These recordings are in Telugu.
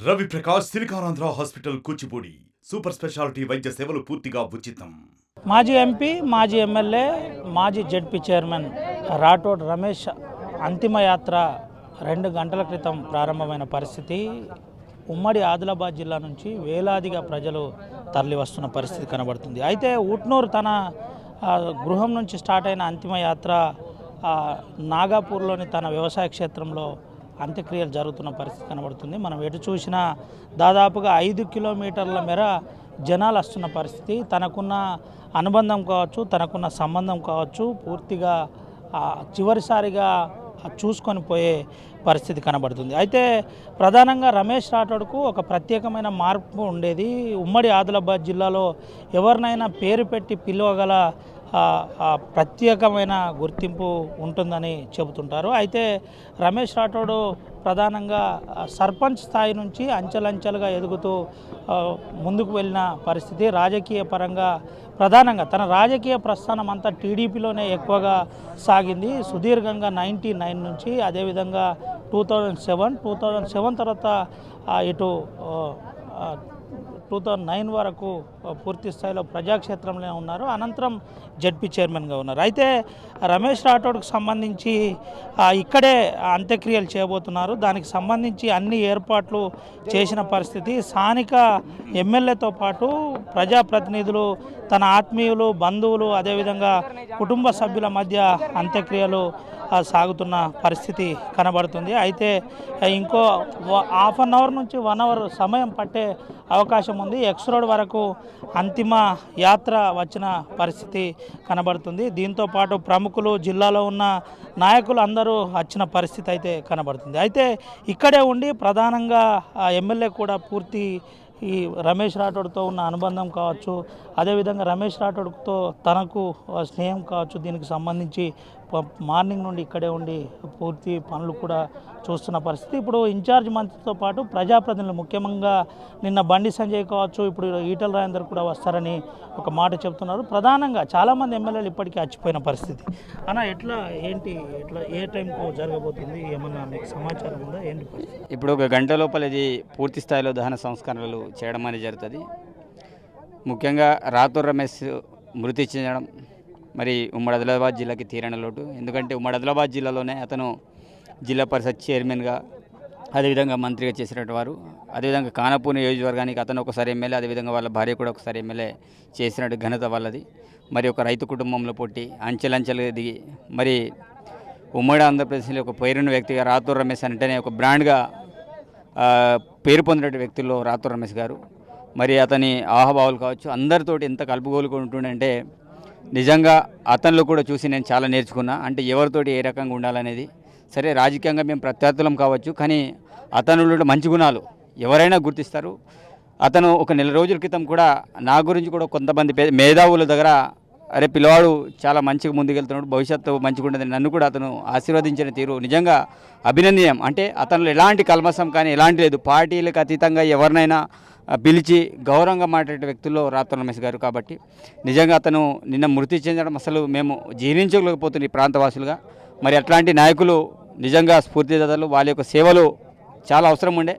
Ravi Prakash Siliconandhra hospital Kuchipudi super speciality వైద్య సేవలు పూర్తిగా ఉచితం. మాజీ ఎంపీ, మాజీ ఎమ్మెల్యే, మాజీ జెడ్పీ చైర్మన్ రాఠోడ్ రమేష్ అంతిమ యాత్ర 2 గంటల క్రితం ప్రారంభమైన పరిస్థితి. ఉమ్మడి ఆదిలాబాద్ జిల్లా నుంచి వేలాదిగా ప్రజలు తరలి వస్తున్న పరిస్థితి కనబడుతుంది. అయితే ఉట్నూరు తన గృహం నుంచి స్టార్ట్ అయిన అంతిమ యాత్ర నాగాపూర్లోని తన వ్యవసాయ క్షేత్రంలో అంత్యక్రియలు జరుగుతున్న పరిస్థితి కనబడుతుంది. మనం ఎటు చూసినా దాదాపుగా 5 కిలోమీటర్ల మేర జనాలు వస్తున్న పరిస్థితి. తనకున్న అనుబంధం కావచ్చు, తనకున్న సంబంధం కావచ్చు, పూర్తిగా చివరిసారిగా చూసుకొని పోయే పరిస్థితి కనబడుతుంది. అయితే ప్రధానంగా రమేష్ రాఠోడ్కు ఒక ప్రత్యేకమైన మార్పు ఉండేది. ఉమ్మడి ఆదిలాబాద్ జిల్లాలో ఎవరినైనా పేరు పెట్టి పిలవగల ప్రత్యేకమైన గుర్తింపు ఉంటుందని చెబుతుంటారు. అయితే రమేష్ రాఠోడ్ ప్రధానంగా సర్పంచ్ స్థాయి నుంచి అంచెలంచెలుగా ఎదుగుతూ ముందుకు వెళ్ళిన పరిస్థితి. రాజకీయ పరంగా ప్రధానంగా తన రాజకీయ ప్రస్థానం అంతా టీడీపీలోనే ఎక్కువగా సాగింది. సుదీర్ఘంగా 99 నుంచి, అదేవిధంగా 2007 తర్వాత ఇటు 2009 వరకు పూర్తి స్థాయిలో ప్రజాక్షేత్రంలో ఉన్నారు. అనంతరం జెడ్పీ చైర్మన్గా ఉన్నారు. అయితే రమేష్ రాఠోడ్కి సంబంధించి ఇక్కడే అంత్యక్రియలు చేయబోతున్నారు. దానికి సంబంధించి అన్ని ఏర్పాట్లు చేసిన పరిస్థితి. స్థానిక ఎమ్మెల్యేతో పాటు ప్రజాప్రతినిధులు, తన ఆత్మీయులు, బంధువులు, అదేవిధంగా కుటుంబ సభ్యుల మధ్య అంత్యక్రియలు సాగుతున్న పరిస్థితి కనబడుతుంది. అయితే ఇంకో ½ అన్ అవర్ నుంచి 1 అవర్ సమయం పట్టే అవకాశం ఉంది. ఎక్స్ రోడ్ వరకు అంతిమ యాత్ర వచ్చిన పరిస్థితి కనబడుతుంది. దీంతో పాటు ప్రముఖులు, జిల్లాలో ఉన్న నాయకులు అందరూ వచ్చిన పరిస్థితి అయితే కనబడుతుంది. అయితే ఇక్కడే ఉండి ప్రధానంగా ఎమ్మెల్యే కూడా పూర్తి ఈ రమేష్ రాఠోడ్తో ఉన్న అనుబంధం కావచ్చు, అదేవిధంగా రమేష్ రాఠోడ్తో తనకు స్నేహం కావచ్చు, దీనికి సంబంధించి మార్నింగ్ నుండి ఇక్కడే ఉండి పూర్తి పనులు కూడా చూస్తున్న పరిస్థితి. ఇప్పుడు ఇన్ఛార్జ్ మంత్రితో పాటు ప్రజాప్రతినిధులు, ముఖ్యంగా నిన్న బండి సంజయ్ కావచ్చు, ఇప్పుడు ఈటల రాజేందర్ కూడా వస్తారని ఒక మాట చెప్తున్నారు. ప్రధానంగా చాలామంది ఎమ్మెల్యేలు ఇప్పటికీ వచ్చిపోయిన పరిస్థితి. అన్న ఎట్లా ఏ టైంకు జరగబోతుంది, ఏమన్నా మీకు సమాచారం ఉందా? ఏంటి ఇప్పుడు 1 గంట లోపల ఇది పూర్తి స్థాయిలో దహన సంస్కరణలు చేయడం అనేది జరుగుతుంది. ముఖ్యంగా రాథోడ్ రమేష్ మృతి చెందడం మరి ఉమ్మడి ఆదిలాబాద్ జిల్లాకి తీరని లోటు. ఎందుకంటే ఉమ్మడి ఆదిలాబాద్ జిల్లాలోనే అతను జిల్లా పరిషత్ చైర్మన్గా, అదేవిధంగా మంత్రిగా చేసినట్టు వారు. అదేవిధంగా ఖానాపూర్ నియోజకవర్గానికి అతను ఒకసారి ఎమ్మెల్యే, అదేవిధంగా వాళ్ళ భార్య కూడా ఒకసారి ఎమ్మెల్యే చేసినట్టు ఘనత వాళ్ళది. మరి ఒక రైతు కుటుంబంలో పుట్టి అంచెలంచెలుగా దిగి మరి ఉమ్మడి ఆంధ్రప్రదేశ్లో ఒక పేరున్న వ్యక్తిగా రాథోడ్ రమేష్ అంటేనే ఒక బ్రాండ్గా పేరు పొందిన వ్యక్తుల్లో రాథోడ్ రమేష్ గారు. మరి అతని ఆహభావాలు కావచ్చు, అందరితోటి ఎంత కలుపుగోలుకుంటుండంటే నిజంగా అతనిలో కూడా చూసి నేను చాలా నేర్చుకున్నా. అంటే ఎవరితోటి ఏ రకంగా ఉండాలనేది. సరే, రాజకీయంగా మేము ప్రత్యర్థులం కావచ్చు, కానీ అతనిలో మంచి గుణాలు ఎవరైనా గుర్తిస్తారు. అతను ఒక 1 నెల రోజుల క్రితం కూడా నా గురించి కూడా కొంతమంది మేధావుల దగ్గర అరే పిల్లవాడు చాలా మంచిగా ముందుకెళ్తున్నాడు, భవిష్యత్తు మంచిగా ఉండదని నన్ను కూడా అతను ఆశీర్వదించిన తీరు నిజంగా అభినందనీయం. అంటే అతనిలో ఎలాంటి కల్మషం కానీ ఎలాంటి లేదు. పార్టీలకు అతీతంగా ఎవరినైనా పిలిచి గౌరవంగా మాట్లాడే వ్యక్తుల్లో రాథోడ్ రమేష్ గారు. కాబట్టి నిజంగా అతను నిన్న మృతి చెందడం అసలు మేము జీర్ణించలేకపోతుంది ఈ ప్రాంతవాసులుగా. మరి అట్లాంటి నాయకులు నిజంగా స్ఫూర్తిదాతలు, వాళ్ళ యొక్క సేవలు చాలా అవసరం ఉండే.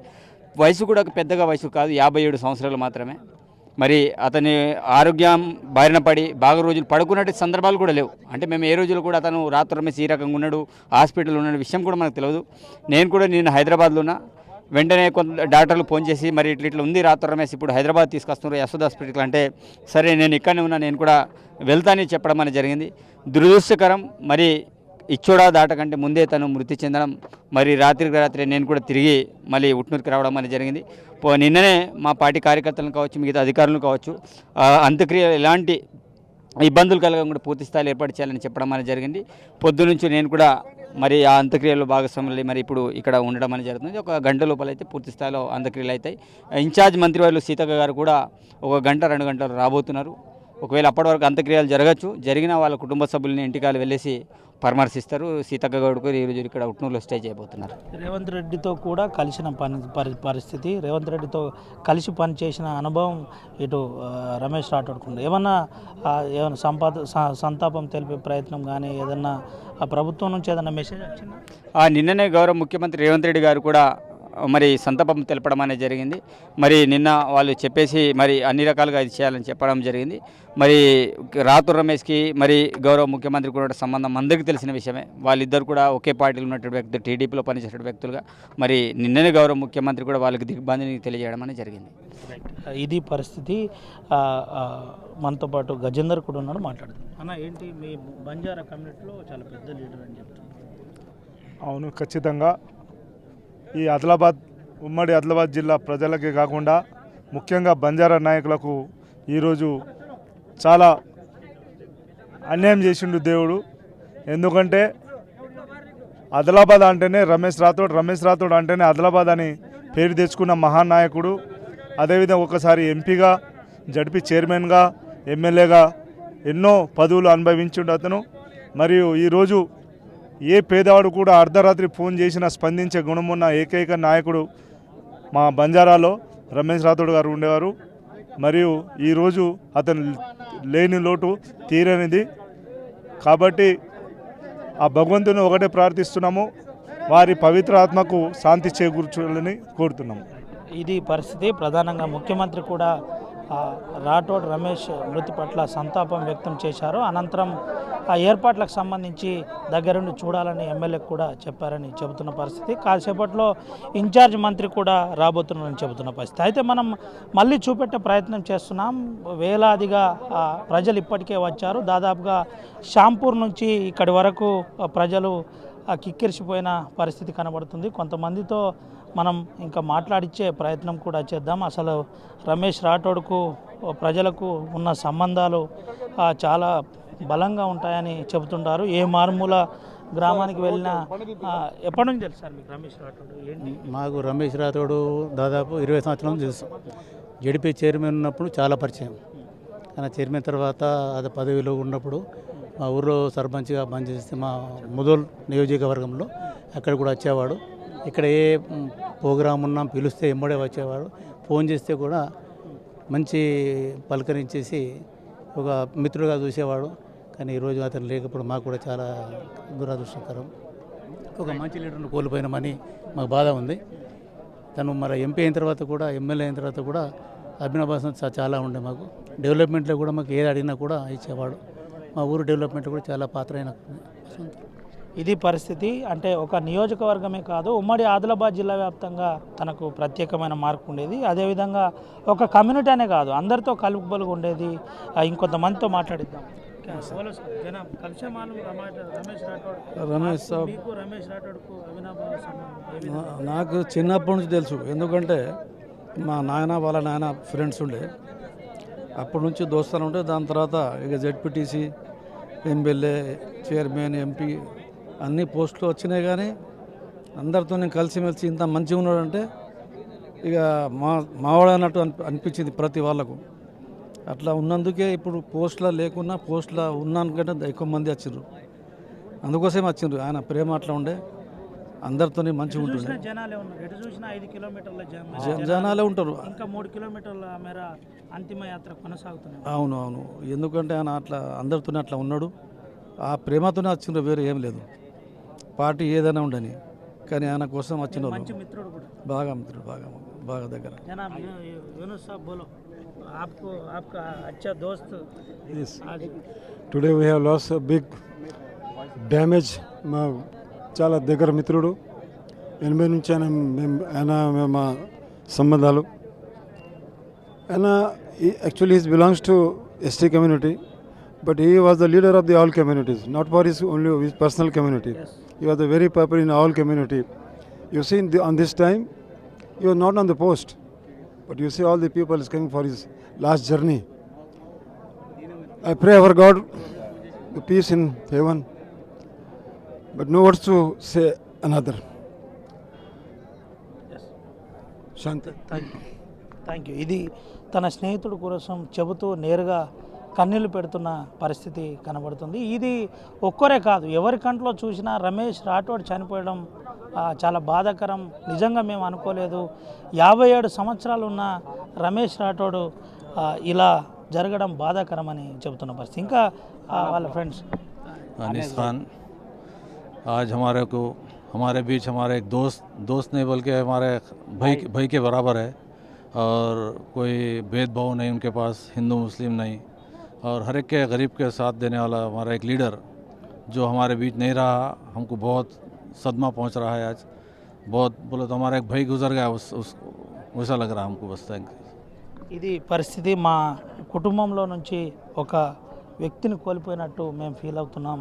వయసు కూడా పెద్దగా వయసు కాదు, 57 సంవత్సరాలు మాత్రమే. మరి అతని ఆరోగ్యం బారిన పడి బాగా రోజులు పడుకున్నట్టు సందర్భాలు కూడా లేవు. అంటే మేము ఏ రోజులు కూడా అతను రాథోడ్ రమేష్ ఈ రకంగా ఉన్నాడు, హాస్పిటల్లో ఉన్న విషయం కూడా మనకు తెలియదు. నేను కూడా నేను హైదరాబాద్లో ఉన్నా. వెంటనే కొంత డాక్టర్లు ఫోన్ చేసి మరి ఇట్లా ఉంది రాథోడ్ రమేష్, ఇప్పుడు హైదరాబాద్ తీసుకొస్తున్నారు యశోద హాస్పిటల్ అంటే, సరే నేను ఇక్కడనే ఉన్నా, నేను కూడా వెళ్తానని చెప్పడం అనేది జరిగింది. దురదృష్టకరం. మరి ఇచ్చోడా దాటకంటే ముందే తను మృతి చెందడం, మరి రాత్రికి రాత్రి నేను కూడా తిరిగి మళ్ళీ ఉట్నూరుకి రావడం అనేది జరిగింది. నిన్ననే మా పార్టీ కార్యకర్తలను కావచ్చు, మిగతా అధికారులను కావచ్చు, అంత్యక్రియ ఎలాంటి ఇబ్బందులు కలగకుండా పూర్తి స్థాయిలో ఏర్పాటు చేయాలని చెప్పడం అనేది జరిగింది. పొద్దునుంచి నేను కూడా మరి ఆ అంత్యక్రియలో భాగస్వాములు మరి ఇప్పుడు ఇక్కడ ఉండడం అనేది జరుగుతుంది. 1 గంట లోపల అయితే పూర్తి స్థాయిలో అంత్యక్రియలు అవుతాయి. ఇన్ఛార్జ్ మంత్రివర్యులు సీతక్క గారు కూడా 1 గంట 2 గంటలు రాబోతున్నారు. ఒకవేళ అప్పటి వరకు అంత్యక్రియలు జరగచ్చు, జరిగిన వాళ్ళ కుటుంబ సభ్యులని ఇంటికాలు వెళ్ళేసి పరామర్శిస్తారు. సీతక్క గౌడ్ కూడా ఈరోజు ఇక్కడ ఉట్నూరులో స్టే చేయబోతున్నారు. రేవంత్ రెడ్డితో కూడా కలిసిన పరిస్థితి, రేవంత్ రెడ్డితో కలిసి పనిచేసిన అనుభవం ఇటు రమేష్ రాఠోడ్కు ఏమన్నా సంతాపం తెలిపే ప్రయత్నం కానీ ఏదన్నా ప్రభుత్వం నుంచి ఏదన్నా మెసేజ్ వచ్చిందా? నిన్ననే గౌరవ ముఖ్యమంత్రి రేవంత్ రెడ్డి గారు కూడా మరి సంతాపం తెలపడం అనేది జరిగింది. మరి నిన్న వాళ్ళు చెప్పేసి మరి అన్ని రకాలుగా ఇది చేయాలని చెప్పడం జరిగింది. మరి రాతూర్ రమేష్కి మరి గౌరవ ముఖ్యమంత్రి కూడా సంబంధం అందరికీ తెలిసిన విషయమే. వాళ్ళిద్దరు కూడా ఒకే పార్టీలో ఉన్నటువంటి వ్యక్తులు, టీడీపీలో పనిచేసే వ్యక్తులుగా మరి నిన్ననే గౌరవ ముఖ్యమంత్రి కూడా వాళ్ళకి దిగ్బంధిని తెలియజేయడం అనేది జరిగింది. ఇది పరిస్థితి. మనతో పాటు గజేందర్ కూడా ఉన్నాడు, మాట్లాడుతుంది. అన్న, ఏంటి మీ బంజారా కమ్యూనిటీలో చాలా పెద్ద లీడర్ అని చెప్తున్నారు? అవును, ఖచ్చితంగా ఈ ఉమ్మడి ఆదిలాబాద్ జిల్లా ప్రజలకే కాకుండా ముఖ్యంగా బంజారా నాయకులకు ఈరోజు చాలా అన్యాయం చేసిండు దేవుడు. ఎందుకంటే ఆదిలాబాద్ అంటేనే రమేష్ రాథోడ్ అంటేనే ఆదిలాబాద్ అని పేరు తెచ్చుకున్న మహానాయకుడు. అదేవిధంగా ఒకసారి ఎంపీగా, జడ్పీ చైర్మన్గా, ఎమ్మెల్యేగా ఎన్నో పదవులు అనుభవించిండు అతను. మరియు ఈరోజు ఏ పేదవాడు కూడా అర్ధరాత్రి ఫోన్ చేసినా స్పందించే గుణమున్న ఏకైక నాయకుడు మా బంజారాలో రమేష్ రాథోడ్ గారు ఉండేవారు. మరియు ఈరోజు అతను లేని లోటు తీరనిది. కాబట్టి ఆ భగవంతుని ఒకటే ప్రార్థిస్తున్నాము, వారి పవిత్ర ఆత్మకు శాంతి చేకూర్చాలని కోరుతున్నాము. ఇది పరిస్థితి. ప్రధానంగా ముఖ్యమంత్రి కూడా రాథోడ్ రమేష్ మృతి పట్ల సంతాపం వ్యక్తం చేశారు. అనంతరం ఆ ఏర్పాట్లకు సంబంధించి దగ్గరుండి చూడాలని ఎమ్మెల్యేకు కూడా చెప్పారని చెబుతున్న పరిస్థితి. కాసేపట్లో ఇన్ఛార్జ్ మంత్రి కూడా రాబోతున్నారని చెబుతున్న పరిస్థితి. అయితే మనం మళ్ళీ చూపెట్టే ప్రయత్నం చేస్తున్నాం. వేలాదిగా ప్రజలు ఇప్పటికే వచ్చారు. దాదాపుగా షాంపూర్ నుంచి ఇక్కడి వరకు ప్రజలు కిక్కిరిసిపోయిన పరిస్థితి కనబడుతుంది. కొంతమందితో మనం ఇంకా మాట్లాడించే ప్రయత్నం కూడా చేద్దాం. అసలు రమేష్ రాథోడ్కు ప్రజలకు ఉన్న సంబంధాలు చాలా బలంగా ఉంటాయని చెబుతుంటారు. ఏ మారుమూల గ్రామానికి వెళ్ళినా ఎప్పటి నుంచి తెలుసు సార్ మీకు రమేష్ రాథోడ్? ఏంటి? మాకు రమేష్ రాథోడ్ దాదాపు 20 సంవత్సరాల తెలుసు. జడిపి చైర్మన్ ఉన్నప్పుడు చాలా పరిచయం. కానీ చైర్మన్ తర్వాత అది పదవిలో ఉన్నప్పుడు మా ఊళ్ళో సర్పంచ్గా పనిచేస్తే మా ముదోల్ నియోజకవర్గంలో అక్కడ కూడా వచ్చేవాడు. ఇక్కడ ఏ ప్రోగ్రాం ఉన్నా పిలిస్తే ఎంబడే వచ్చేవాడు. ఫోన్ చేస్తే కూడా మంచి పలకరించేసి ఒక మిత్రుడుగా చూసేవాడు. కానీ ఈరోజు అతను లేకపోవడం మాకు కూడా చాలా దురదృష్టకరం. ఒక మంచి లీడర్ను కోల్పోయినామని మాకు బాధ ఉంది. తను మరి ఎంపీ అయిన తర్వాత కూడా, ఎమ్మెల్యే అయిన తర్వాత కూడా అభినవాసం చాలా ఉండే. మాకు డెవలప్మెంట్లో కూడా మాకు ఏది అడిగినా కూడా ఇచ్చేవాడు. మా ఊరు డెవలప్మెంట్ కూడా చాలా పాత్ర అయిన. ఇది పరిస్థితి. అంటే ఒక నియోజకవర్గమే కాదు, ఉమ్మడి ఆదిలాబాద్ జిల్లా వ్యాప్తంగా తనకు ప్రత్యేకమైన మార్కు ఉండేది. అదేవిధంగా ఒక కమ్యూనిటీ అనే కాదు, అందరితో కలుపుబలుగా ఉండేది. ఇంకొంతమందితో మాట్లాడిద్దాం. నాకు చిన్నప్పటి నుంచి తెలుసు. ఎందుకంటే మా నాయన వాళ్ళ నాయన ఫ్రెండ్స్ ఉండే, అప్పటి నుంచి దోస్తాలు ఉంటే. దాని తర్వాత ఇక జెడ్పీటీసీ, ఎమ్మెల్యే, చైర్మన్, ఎంపీ అన్ని పోస్టులు వచ్చినాయి. కానీ అందరితో నేను కలిసిమెలిసి ఇంత మంచిగా ఉన్నాడంటే ఇక మావాడు అన్నట్టు అనిపించింది ప్రతి వాళ్ళకు. అట్లా ఉన్నందుకే ఇప్పుడు పోస్టులో లేకున్నా పోస్టులో ఉన్నానికంటే ఎక్కువ మంది వచ్చిండ్రు. అందుకోసమే వచ్చిండ్రు. ఆయన ప్రేమ అట్లా ఉండే, అందరితో మంచిగా ఉంటుండే. జనాలే ఉంటారు. ఇంకా 3 కిలోమీటర్ల మేర అంతిమ యాత్ర కొనసాగుతుంది. అవును అవును, ఎందుకంటే ఆయన అట్లా అందరితోనే అట్లా ఉన్నాడు. ఆ ప్రేమతోనే వచ్చిండ్రు, వేరే ఏం లేదు. పార్టీ ఏదైనా ఉండని, కానీ ఆయన కోసం వచ్చిన బాగా మిత్రుడు, బాగా బాగా దగ్గర. Today we have loss big damage. మా చాలా దగ్గర మిత్రుడు. 80 నుంచి ఆయన మా సంబంధాలు. ఆయన actually he's belongs to ST community, but he was the leader of the all communities, not for his only his personal community. Yes. He was a very popular in all community. You see on this time he was not on the post, but you see all the people is coming for his last journey. I pray our God the peace in heaven, but no words to say another. Yes. Shanti. Thank you. ఇది తన స్నేహితుడు కోసం చెబుతూ నేరుగా కన్నీళ్లు పెడుతున్న పరిస్థితి కనబడుతుంది. ఇది ఒక్కరే కాదు, ఎవరి కంట్లో చూసినా రమేష్ రాథోడ్ చనిపోవడం చాలా బాధాకరం. నిజంగా మేము అనుకోలేదు. 57 సంవత్సరాలు ఉన్న రమేష్ రాథోడ్ ఇలా జరగడం బాధాకరమని చెబుతున్న పరిస్థితి. ఇంకా వాళ్ళ ఫ్రెండ్స్ अनीस खान आज हमारे को हमारे बीच हमारे एक दोस्त नहीं बल्कि हमारे भाई के बराबर है और कोई भेदभाव नहीं उनके पास, हिंदू मुस्लिम नहीं, और हर एक के गरीब के साथ देने वाला हमारा एक लीडर जो हमारे बीच नहीं रहा, हमको बहुत सदमा पहुंच रहा है आज। बहुत बोले तो हमारा एक भाई गुजर गया उस वैसा लग रहा है हमको। बस थैंक यू। ఇది పరిస్థితి. మా కుటుంబంలో నుంచి ఒక వ్యక్తిని కోల్పోయినట్టు మేము ఫీల్ అవుతున్నాం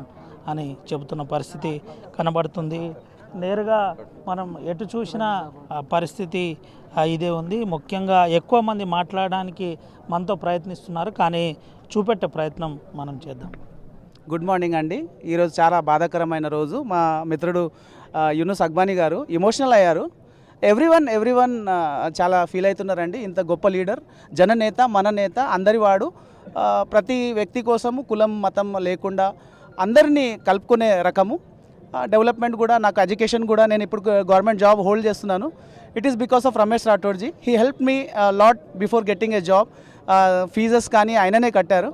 అని చెబుతున్న పరిస్థితి కనబడుతుంది. నేరుగా మనం ఎటు చూసినా ఆ పరిస్థితి ఇదే ఉంది. ముఖ్యంగా ఎక్కువ మంది మాట్లాడడానికి మనతో ప్రయత్నిస్తున్నారు, కానీ చూపెట్టే ప్రయత్నం మనం చేద్దాం. గుడ్ మార్నింగ్ అండి. ఈరోజు చాలా బాధాకరమైన రోజు. మా మిత్రుడు యూనుస్ అక్బానీ గారు ఎమోషనల్ అయ్యారు. ఎవ్రీవన్ చాలా ఫీల్ అవుతున్నారండి. ఇంత గొప్ప లీడర్, జననేత, మన నేత, అందరివాడు, ప్రతి వ్యక్తి కోసము కులం మతం లేకుండా అందరినీ కలుపుకునే రకము. డెవలప్మెంట్ కూడా, నాకు ఎడ్యుకేషన్ కూడా, నేను ఇప్పుడు గవర్నమెంట్ జాబ్ హోల్డ్ చేస్తున్నాను. It is because of Ramesh Rathodji. He help me lot before getting a job. Fees కానీ ఆయననే కట్టారు.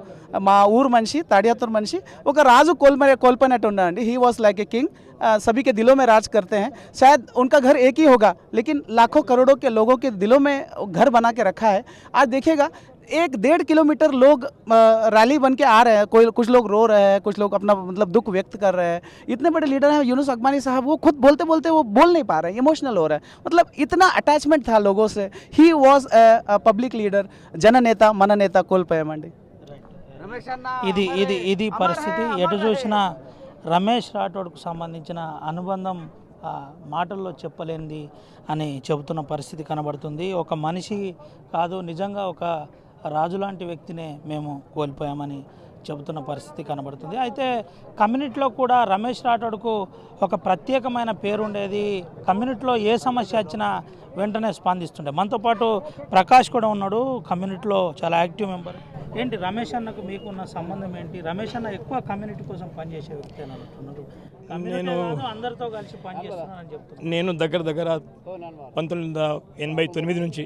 మా ఊరు మనిషి, తాడియాతూర్ మనిషి, ఒక రాజు కోల్పోయినట్టు ఉన్నాడండి. He was like A king, सभी के दिलों में राज करते हैं. शायद उनका घर एक ही होगा, लेकिन लाखों करोड़ों के लोगों के दिलों में घर बना के रखा है. आज देखिएगा 1-1.5 किलोमीटर लोग रैली बन के आ रहे हैं. कुछ लोग रो रहे हैं, कुछ लोग अपना मतलब दुख व्यक्त कर रहे हैं. इतने बड़े लीडर हैं यूनुस अकबानी साहब, वो खुद बोलते बोलते वो बोल नहीं पा रहे हैं, इमोशनल हो रहे हैं. मतलब इतना अटैचमेंट था लोगों से. ही वॉज पब्लिक लीडर, जननेता, मन नेता కోల్పోయామండి. ఇది పరిస్థితి. ఎటు చూసినా రమేష్ రాఠోడ్కు సంబంధించిన అనుబంధం మాటల్లో చెప్పలేనిది అని చెబుతున్న పరిస్థితి కనబడుతుంది. ఒక మనిషి కాదు, నిజంగా ఒక రాజు లాంటి వ్యక్తినే మేము కోల్పోయామని చెబుతున్న పరిస్థితి కనబడుతుంది. అయితే కమ్యూనిటీలో కూడా రమేష్ రాఠోడ్కు ఒక ప్రత్యేకమైన పేరు ఉండేది. కమ్యూనిటీలో ఏ సమస్య వచ్చినా వెంటనే స్పందిస్తుండే. మనతో పాటు ప్రకాష్ కూడా ఉన్నాడు, కమ్యూనిటీలో చాలా యాక్టివ్ మెంబర్. ఏంటి రమేష్ అన్నకు మీకున్న సంబంధం ఏంటి? రమేష్ అన్న ఎక్కువ కమ్యూనిటీ కోసం పనిచేసే వ్యక్తి అని అంటున్నారు. నేను అందరితో కలిసి పనిచేస్తున్నానని చెప్తున్నాను. నేను దగ్గర 1989 నుంచి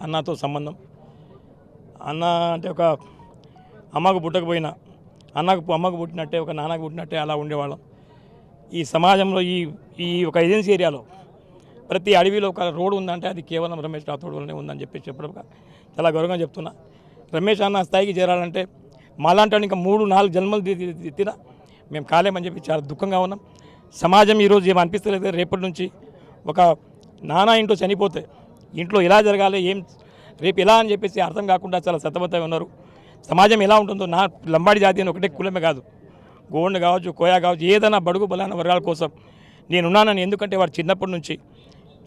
అన్నతో సంబంధం. అన్న అంటే ఒక అమ్మకు పుట్టకపోయినా అమ్మకు పుట్టినట్టే, ఒక నాన్నకు పుట్టినట్టే అలా ఉండేవాళ్ళం. ఈ సమాజంలో ఈ ఒక ఏజెన్సీ ఏరియాలో ప్రతి అడవిలో ఒక రోడ్డు ఉందంటే అది కేవలం రమేష్ రాథోడ్ వల్లనే ఉందని చెప్పడం చాలా గౌరవంగా చెప్తున్నా. రమేష్ అన్న స్థాయికి చేరాలంటే మాలాంటి ఇంకా 3-4 జన్మలు తినా మేము కాలేమని చెప్పి చాలా దుఃఖంగా ఉన్నాం. సమాజం ఈరోజు ఏం అనిపిస్తలేదు. రేపటి నుంచి ఒక నాన్న ఇంట్లో చనిపోతే ఇంట్లో ఎలా జరగాలి, రేపు ఎలా అని చెప్పేసి అర్థం కాకుండా చాలా సతమతమై ఉన్నారు. సమాజం ఎలా ఉంటుందో, నా లంబాడి జాతి అని ఒకటే కులమే కాదు, గోండ్ కావచ్చు, కోయా కావచ్చు, ఏదైనా బడుగు బలైన వర్గాల కోసం నేనున్నానని. ఎందుకంటే వాడు చిన్నప్పటి నుంచి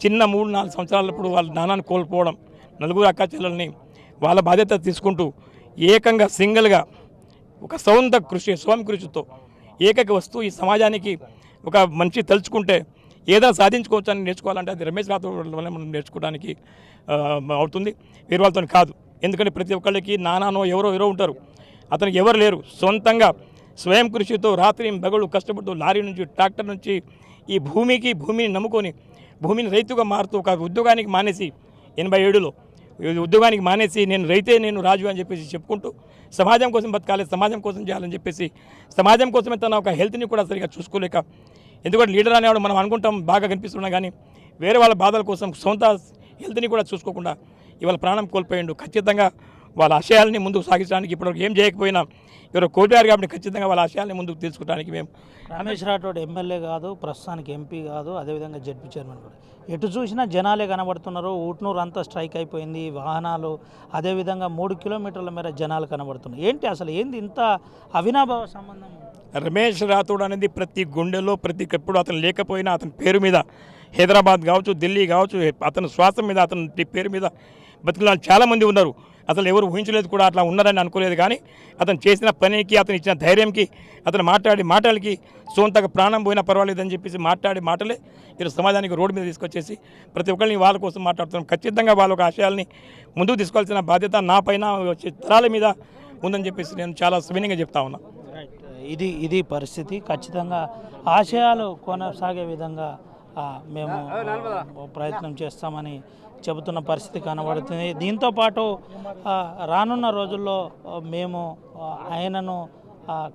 3-4 సంవత్సరాలప్పుడు వాళ్ళ నాన్నని కోల్పోవడం, 4 అక్క చెల్లెల్ని వాళ్ళ బాధ్యత తీసుకుంటూ ఏకంగా సింగిల్గా ఒక స్వయం కృషితో ఏకైక వస్తూ ఈ సమాజానికి ఒక మంచి తలుచుకుంటే ఏదైనా సాధించుకోవచ్చు అని నేర్చుకోవాలంటే అది రమేష్ రాథోడ్ వల్ల మనం నేర్చుకోవడానికి అవుతుంది, వేరే వాళ్ళతో కాదు. ఎందుకంటే ప్రతి ఒక్కళ్ళకి నాన్ననో ఎవరో ఉంటారు, అతనికి ఎవరు లేరు. సొంతంగా స్వయం కృషితో రాత్రి బగళ్ళు కష్టపడుతూ లారీ నుంచి, ట్రాక్టర్ నుంచి ఈ భూమిని నమ్ముకొని భూమిని రైతుగా మారుతూ ఒక ఉద్యోగానికి మానేసి 87లో ఉద్యోగానికి మానేసి నేను రైతే, నేను రాజు అని చెప్పేసి చెప్పుకుంటూ సమాజం కోసం బతకాలి, సమాజం కోసం చేయాలని చెప్పేసి సమాజం కోసమే తన ఒక హెల్త్ని కూడా సరిగా చూసుకోలేక, ఎందుకంటే లీడర్ అనేవాడు మనం అనుకుంటాం బాగా కనిపిస్తున్నా కానీ వేరే వాళ్ళ బాధల కోసం సొంత హెల్త్ని కూడా చూసుకోకుండా ఇవాళ ప్రాణం కోల్పోయిండు. ఖచ్చితంగా వాళ్ళ ఆశయాలని ముందుకు సాగించడానికి ఇప్పటివరకు ఏం చేయకపోయినా ఎవరు కోటారు కాబట్టి ఖచ్చితంగా వాళ్ళ ఆశయాల్ని ముందుకు తీసుకుంటానికి మేము. రమేష్ రాఠోడ్ ఎమ్మెల్యే కాదు, ప్రస్తుతానికి ఎంపీ కాదు, అదేవిధంగా జడ్పీ చైర్మన్ కూడా. ఎటు చూసినా జనాలే కనబడుతున్నారు. ఊట్నూరు అంతా స్ట్రైక్ అయిపోయింది, వాహనాలు, అదేవిధంగా 3 కిలోమీటర్ల మేర జనాలు కనబడుతున్నాయి. ఏంటి అసలు ఏంది ఇంత అవినాభావ సంబంధం? రమేష్ రాథోడ్ అనేది ప్రతి గుండెలో ఎప్పుడు అతను లేకపోయినా అతని పేరు మీద హైదరాబాద్ కావచ్చు, ఢిల్లీ కావచ్చు, అతని శ్వాసం మీద అతని పేరు మీద బతుకుల చాలామంది ఉన్నారు. అసలు ఎవరు ఊహించలేదు కూడా, అట్లా ఉన్నారని అనుకోలేదు. కానీ అతను చేసిన పనికి, అతను ఇచ్చిన ధైర్యంకి, అతను మాటలకి సొంతగా ప్రాణం పోయినా పర్వాలేదని చెప్పేసి మాటలే ఈరోజు సమాజానికి రోడ్డు మీద తీసుకొచ్చేసి ప్రతి ఒక్కరిని వాళ్ళ కోసం మాట్లాడుతున్నాం. ఖచ్చితంగా వాళ్ళ ఒక ఆశయాల్ని ముందుకు తీసుకోవాల్సిన బాధ్యత నా పైన వచ్చే తరాల మీద ఉందని చెప్పేసి నేను చాలా స్విన్నింగ్గా చెప్తా ఉన్నా. ఇది పరిస్థితి. ఖచ్చితంగా ఆశయాలు కొనసాగే విధంగా మేము ప్రయత్నం చేస్తామని చెబుతున్న పరిస్థితి కనబడుతుంది. దీంతోపాటు రానున్న రోజుల్లో మేము ఆయనను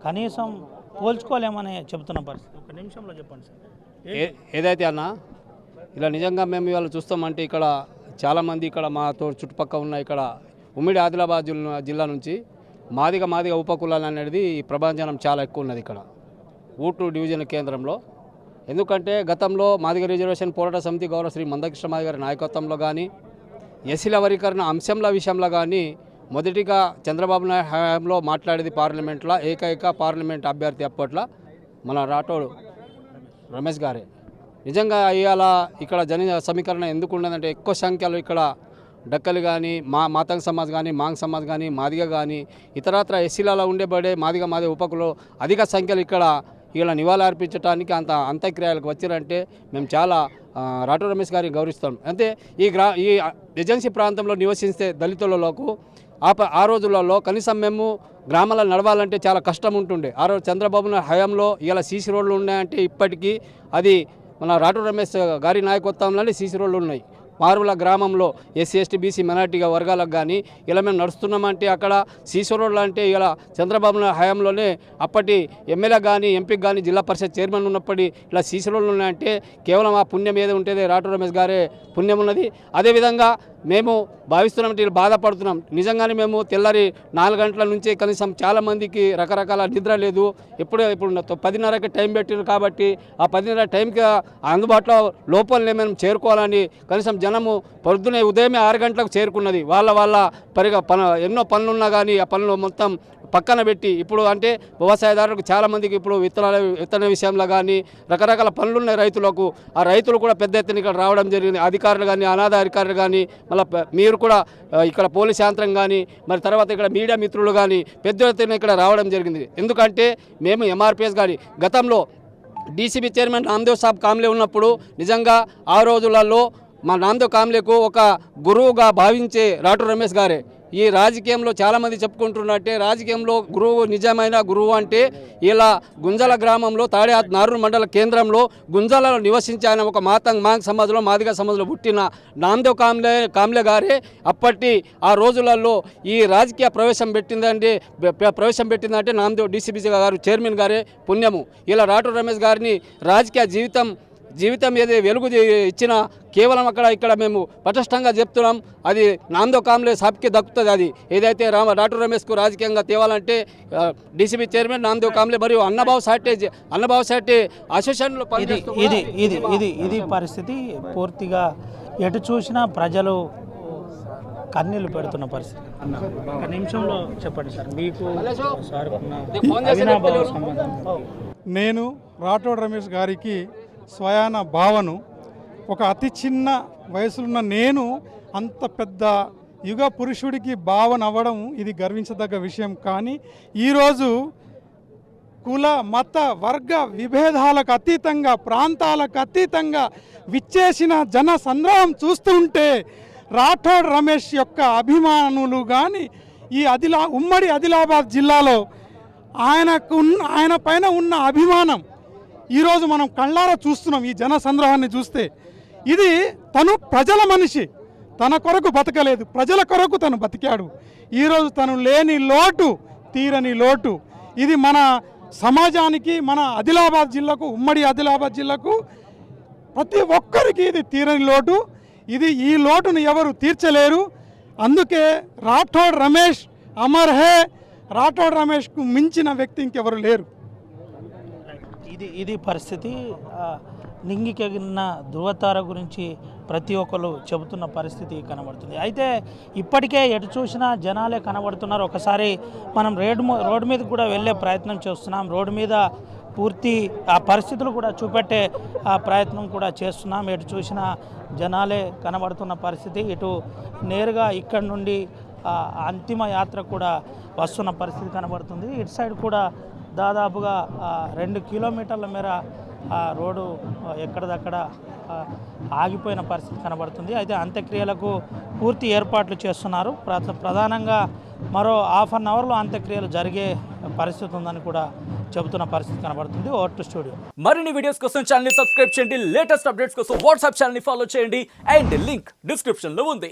కనీసం పోల్చుకోలేమని చెబుతున్న పరిస్థితి. ఒక నిమిషంలో చెప్పండి సార్, ఏదైతే అన్న ఇలా నిజంగా మేము ఇవాళ చూస్తామంటే ఇక్కడ చాలామంది ఇక్కడ మాతో చుట్టుపక్కల ఉన్న ఇక్కడ ఉమ్మడి ఆదిలాబాద్ జిల్లా నుంచి మాదిగ ఉపకులాలు అనేది ఈ ప్రభంజనం చాలా ఎక్కువ ఉన్నది ఇక్కడ ఊటూరు డివిజన్ కేంద్రంలో. ఎందుకంటే గతంలో మాదిగ రిజర్వేషన్ పోరాట సమితి గౌరవ శ్రీ మందకృష్ణ మాదిగ గారి నాయకత్వంలో కానీ ఎస్సీల వర్గీకరణ అంశంల విషయంలో కానీ మొదటిగా చంద్రబాబు నాయుడు హయాంలో మాట్లాడేది పార్లమెంట్లో ఏకైక పార్లమెంట్ అభ్యర్థి అప్పట్లో మన రాఠోడ్ రమేష్ గారే. నిజంగా ఇవాళ ఇక్కడ జన సమీకరణ ఎందుకు ఉండదంటే ఎక్కువ సంఖ్యలో ఇక్కడ డక్కలు కానీ మాతంగ సమాజ్ కానీ మాంగ్ సమాజ్ కానీ మాదిగ కానీ ఇతరత్ర ఎస్సీలలో ఉండేబడే మాదిగ ఉపకులు అధిక సంఖ్యలో ఇక్కడ ఇలా నివాళులు అర్పించడానికి అంత్యక్రియలకు వచ్చారంటే మేము చాలా రాఠోడ్ రమేష్ గారిని గౌరవిస్తాం. అంటే ఈ ఏజెన్సీ ప్రాంతంలో నివసించే దళితులకు ఆ రోజులలో కనీసం మేము గ్రామాలలో నడవాలంటే చాలా కష్టం ఉంటుండే. ఆ రోజు చంద్రబాబు నాయుడు హయాంలో ఇలా సీసీ రోడ్లు ఉన్నాయంటే ఇప్పటికీ అది మన రాఠోడ్ రమేష్ గారి నాయకత్వంలోనే సీసీ రోడ్లు ఉన్నాయి. మారుమూల గ్రామంలో ఎస్సీ ఎస్టీ బీసీ మైనార్టీగా వర్గాలకు కానీ ఇలా మేము నడుస్తున్నామంటే అక్కడ సీసీ రోడ్లు అంటే ఇలా చంద్రబాబు నాయుడు హయాంలోనే అప్పటి ఎమ్మెల్యే కానీ ఎంపీకి కానీ జిల్లా పరిషత్ చైర్మన్ ఉన్నప్పటి ఇలా సీసీ రోడ్లు ఉన్నాయంటే కేవలం ఆ పుణ్యం ఏదో ఉంటేదే రాఠోడ్ రమేష్ గారే పుణ్యం ఉన్నది. అదేవిధంగా మేము భావిస్తున్నామంటే ఇలా బాధపడుతున్నాం. నిజంగానే మేము తెల్లారి 4 గంటల నుంచి కనీసం చాలామందికి రకరకాల నిద్ర లేదు. ఇప్పుడు 10:30కి టైం పెట్టారు కాబట్టి ఆ 10:30 టైంకి అందుబాటులో లోపలనే మేము చేరుకోవాలని కనీసం జనము పొద్దునే ఉదయమే 6 గంటలకు చేరుకున్నది. వాళ్ళ ఎన్నో పనులున్నా కానీ ఆ పనులు మొత్తం పక్కన పెట్టి ఇప్పుడు అంటే వ్యవసాయదారులకు చాలామందికి ఇప్పుడు విత్తన విషయంలో కానీ రకరకాల పనులు ఉన్నాయి రైతులకు. ఆ రైతులు కూడా పెద్ద ఎత్తున ఇక్కడ రావడం జరిగింది. అధికారులు కానీ అనాథ అధికారులు కానీ మళ్ళీ మీరు కూడా ఇక్కడ పోలీస్ యంత్రం కానీ మరి తర్వాత ఇక్కడ మీడియా మిత్రులు కానీ పెద్ద ఎత్తున ఇక్కడ రావడం జరిగింది. ఎందుకంటే మేము ఎంఆర్పిఎస్ కానీ గతంలో డీసీబీ చైర్మన్ నామదేవ్ సాబ్ కామ్లే ఉన్నప్పుడు నిజంగా ఆ రోజులలో మా నామదేవ్ కామ్లేకు ఒక గురువుగా భావించే రాఠోడ్ రమేష్ గారే. ఈ రాజకీయంలో చాలామంది చెప్పుకుంటున్నట్టే రాజకీయంలో గురువు నిజమైన గురువు అంటే ఇలా గుంజల గ్రామంలో నారూర్ మండల కేంద్రంలో గుంజలలో నివసించే ఆయన ఒక మాంగ్ సమాజంలో మాదిగ సమాజంలో పుట్టిన నామదేవ్ కామ్లే గారే అప్పటి ఆ రోజులలో ఈ రాజకీయ ప్రవేశం పెట్టిందంటే నామదేవ్ డీసీబీసీ గారు చైర్మన్ గారే పుణ్యము. ఇలా రాఠోడ్ రమేష్ గారిని రాజకీయ జీవితం ఏదే వెలుగు ఇచ్చిన కేవలం ఇక్కడ మేము పటిష్టంగా చెప్తున్నాం. అది నామదేవ్ కామ్లే సాబ్కి దక్కుతుంది. అది ఏదైతే రాఠోడ్ రమేష్కు రాజకీయంగా తేవాలంటే డీసీబీ చైర్మన్ నామదేవ్ కామ్లే మరియు అన్నబాబు సాటే అసోసియేషన్లో ఇది పరిస్థితి. పూర్తిగా ఎటు చూసినా ప్రజలు కన్నీళ్లు పెడుతున్న పరిస్థితి. ఒక నిమిషంలో చెప్పండి సార్, మీకు అవినాభావ సంబంధం. నేను రాఠోడ్ రమేష్ గారికి స్వయాన భావను. ఒక అతి చిన్న వయసులున్న నేను అంత పెద్ద యుగ పురుషుడికి భావన అవ్వడం ఇది గర్వించదగ్గ విషయం. కానీ ఈరోజు కుల మత వర్గ విభేదాలకు అతీతంగా ప్రాంతాలకు అతీతంగా విచ్చేసిన జన సంద్రహం చూస్తుంటే రాఠోడ్ రమేష్ యొక్క అభిమానులు కానీ ఈ ఉమ్మడి ఆదిలాబాద్ జిల్లాలో ఆయన పైన ఉన్న అభిమానం ఈరోజు మనం కళ్ళారా చూస్తున్నాం. ఈ జన సంద్రహాన్ని చూస్తే ఇది తను ప్రజల మనిషి, తన కొరకు బతకలేదు, ప్రజల కొరకు తను బతికాడు. ఈరోజు తను లేని లోటు తీరని లోటు. ఇది మన సమాజానికి, మన ఆదిలాబాద్ జిల్లాకు, ఉమ్మడి ఆదిలాబాద్ జిల్లాకు ప్రతి ఒక్కరికి ఇది తీరని లోటు. ఈ లోటును ఎవరు తీర్చలేరు. అందుకే రాఠోడ్ రమేష్ అమర్ హే. రాఠోడ్ రమేష్కు మించిన వ్యక్తి ఇంకెవరు లేరు. ఇది పరిస్థితి. నింగికెగిన ధృవతార గురించి ప్రతి ఒక్కరు చెబుతున్న పరిస్థితి కనబడుతుంది. అయితే ఇప్పటికే ఎటు చూసినా జనాలే కనబడుతున్నారు. ఒకసారి మనం రోడ్డు మీద కూడా వెళ్ళే ప్రయత్నం చేస్తున్నాం. రోడ్డు మీద పూర్తి ఆ పరిస్థితులు కూడా చూపెట్టే ప్రయత్నం కూడా చేస్తున్నాం. ఎటు చూసినా జనాలే కనబడుతున్న పరిస్థితి. ఇటు నేరుగా ఇక్కడి నుండి అంతిమ యాత్ర కూడా వస్తున్న పరిస్థితి కనబడుతుంది. ఇటు సైడ్ కూడా దాదాపుగా 2 కిలోమీటర్ల మేర రోడ్డు ఎక్కడిదక్కడ ఆగిపోయిన పరిస్థితి కనబడుతుంది. అయితే అంత్యక్రియలకు పూర్తి ఏర్పాట్లు చేస్తున్నారు. ప్రధానంగా మరో ½ అన్ అవర్లో అంత్యక్రియలు జరిగే పరిస్థితి ఉందని కూడా చెబుతున్న పరిస్థితి కనబడుతుంది. Over to studio. మరిన్ని వీడియోస్ కోసం ఛానల్ ని సబ్స్క్రైబ్ చేయండి. లేటెస్ట్ అప్డేట్స్ కోసం వాట్సాప్ ఛానల్ ని ఫాలో చేయండి. అండ్ లింక్ డిస్క్రిప్షన్ లో ఉంది.